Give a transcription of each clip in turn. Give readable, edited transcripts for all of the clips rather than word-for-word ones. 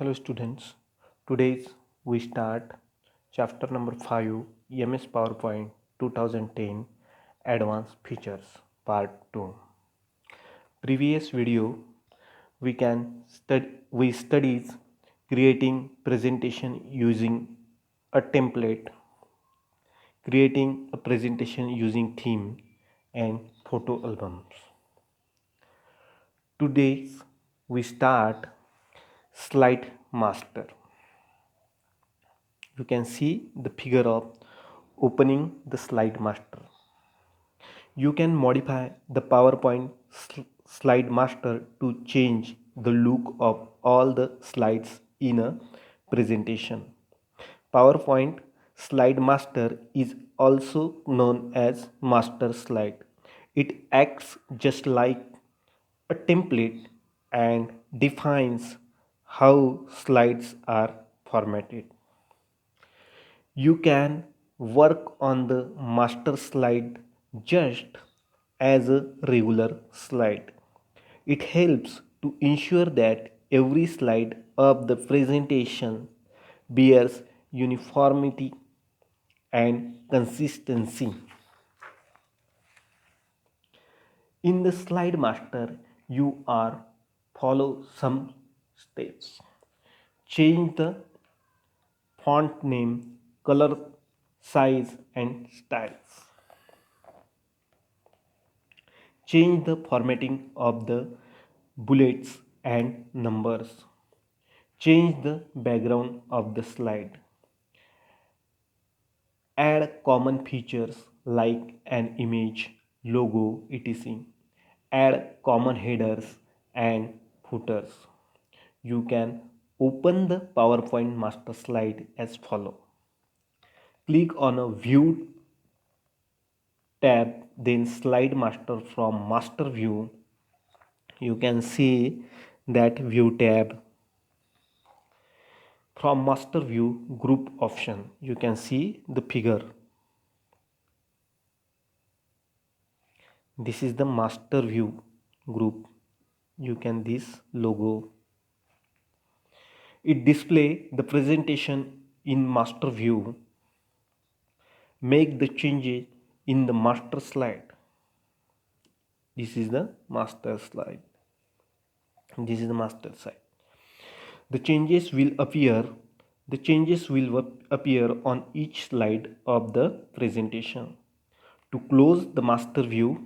Hello students, today we start chapter number 5 MS PowerPoint 2010 Advanced Features Part 2. Previous video we studied creating presentation using a template, creating a presentation using theme and photo albums. Today we start slide master. You can see the figure of opening the slide master. You can modify the PowerPoint slide master to change the look of all the slides in a presentation. PowerPoint slide master is also known as master slide. It acts just like a template and defines how slides are formatted. You can work on the master slide just as a regular slide. It helps to ensure that every slide of the presentation bears uniformity and consistency. In the slide master, you are follow some steps. Change the font name, color, size and styles. Change the formatting of the bullets and numbers. Change the background of the slide. Add common features like an image, logo, etc. Add common headers and footers. You can open the PowerPoint master slide as follow. Click on a View tab, then Slide Master from Master View. You can see that View tab. From Master View Group option, you can see the figure. This is the Master View group. You can this logo. It display the presentation in Master View. Make the changes in the master slide. This is the master slide. This is the master slide. The changes will appear on each slide of the presentation. To close the master view,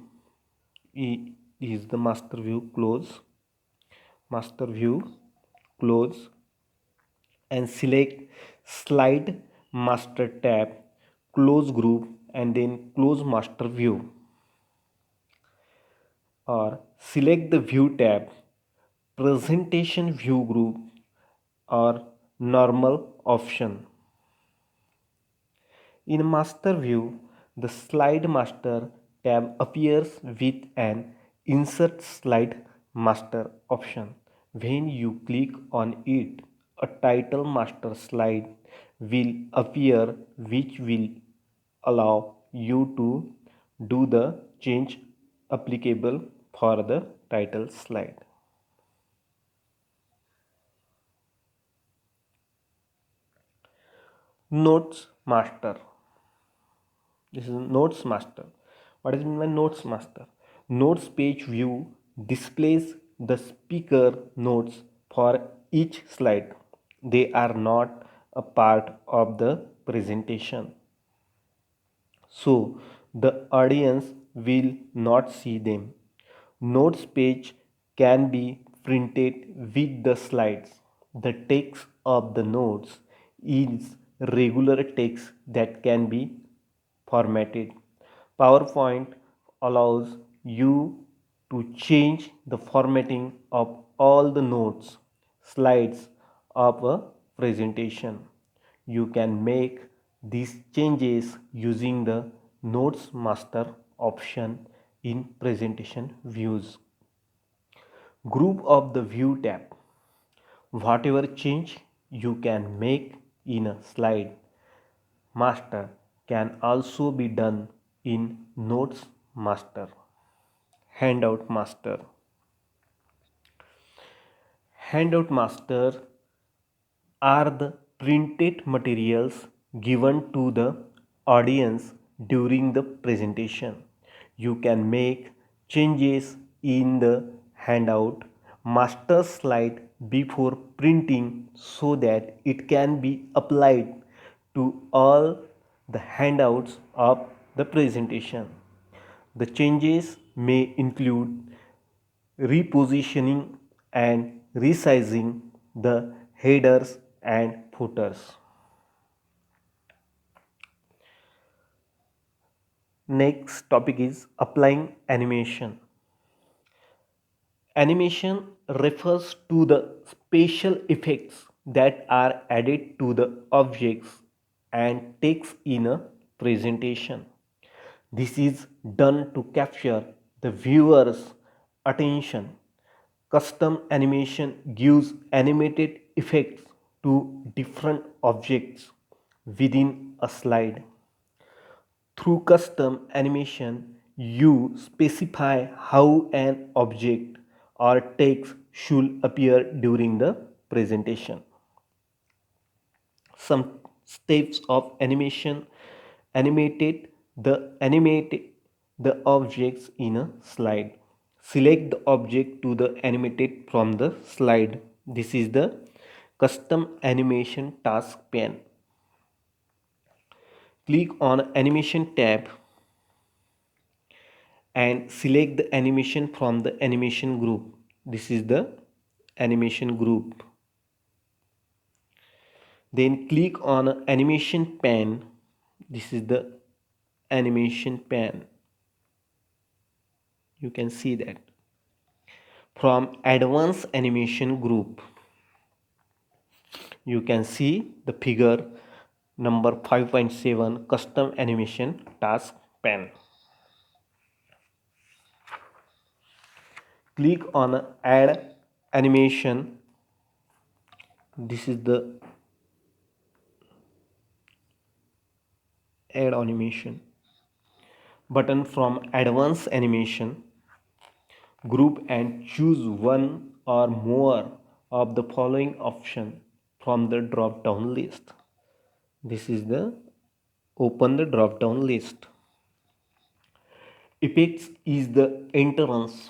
is the master view close, and select slide master tab, close group and then close master view, or select the view tab, presentation view group or normal option. In master view, the slide master tab appears with an insert slide master option. When you click on it, a title master slide will appear which will allow you to do the change applicable for the title slide. Notes master. This is Notes master. What is meant by Notes master? Notes page view displays the speaker notes for each slide. They are not a part of the presentation, so the audience will not see them. Notes page can be printed with the slides. The text of the notes is regular text that can be formatted. PowerPoint allows you to change the formatting of all the notes, slides of a presentation. You can make these changes using the Notes Master option in presentation views. Group of the View tab. Whatever change you can make in a slide master can also be done in Notes Master. Handout Master. Handout Master are the printed materials given to the audience during the presentation. You can make changes in the handout master slide before printing so that it can be applied to all the handouts of the presentation. The changes may include repositioning and resizing the headers and footers. Next topic is applying animation. Animation refers to the special effects that are added to the objects and text in a presentation. This is done to capture the viewer's attention. Custom animation gives animated effects to different objects within a slide. Through custom animation, you specify how an object or text should appear during the presentation. Some steps of animation animate the objects in a slide. Select the object to the animated from the slide. This is the custom animation task pane. Click on animation tab and select the animation from the animation group. This is the animation group. Then click on animation pane. This is the animation pane. You can see that. From advanced animation group, you can see the figure number 5.7 custom animation task pane. Click on add animation. This is the add animation button from advanced animation group and choose one or more of the following option from the drop down list. This is the open the drop down list. Effects is the entrance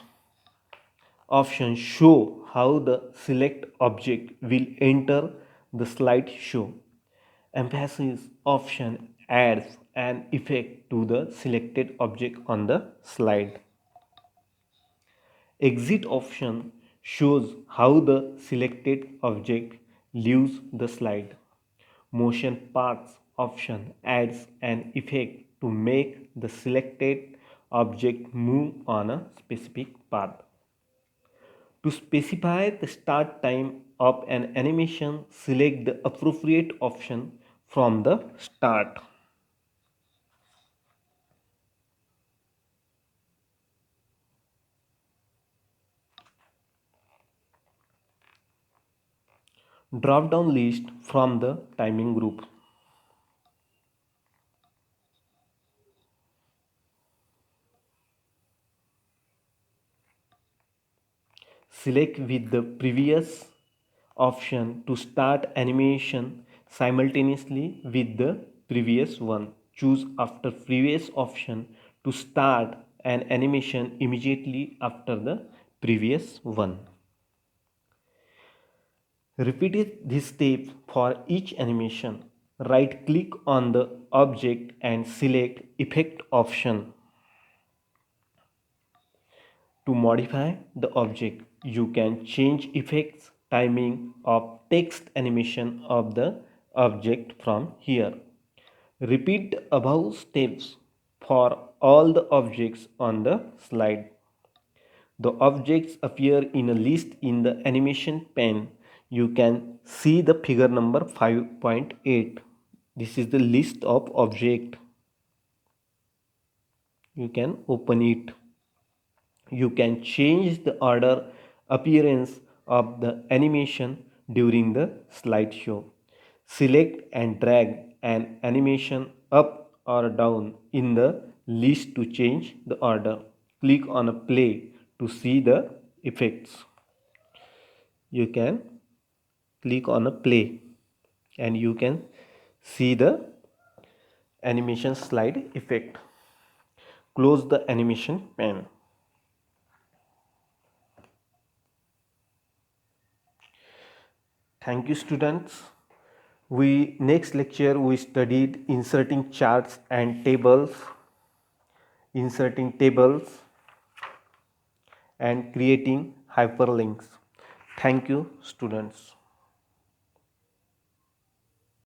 option show how the select object will enter the slideshow. Emphasis option adds an effect to the selected object on the slide. Exit option shows how the selected object leaves the slide. Motion paths option adds an effect to make the selected object move on a specific path. To specify the start time of an animation, select the appropriate option from the start. Drop down list from the timing group. Select with the previous option to start animation simultaneously with the previous one. Choose after previous option to start an animation immediately after the previous one. Repeat this step for each animation. Right click on the object and select effect option. To modify the object, you can change effects, timing of text animation of the object from here. Repeat the above steps for all the objects on the slide. The objects appear in a list in the animation pane. You can see the figure number 5.8. This is the list of objects. You can open it. You can change the order appearance of the animation during the slideshow. Select and drag an animation up or down in the list to change the order. Click on a play to see the effects. You can click on a play. and you can see the animation slide effect. Close the animation pane. Thank you, students. Next lecture we studied inserting charts and tables, inserting tables and creating hyperlinks. Thank you, students.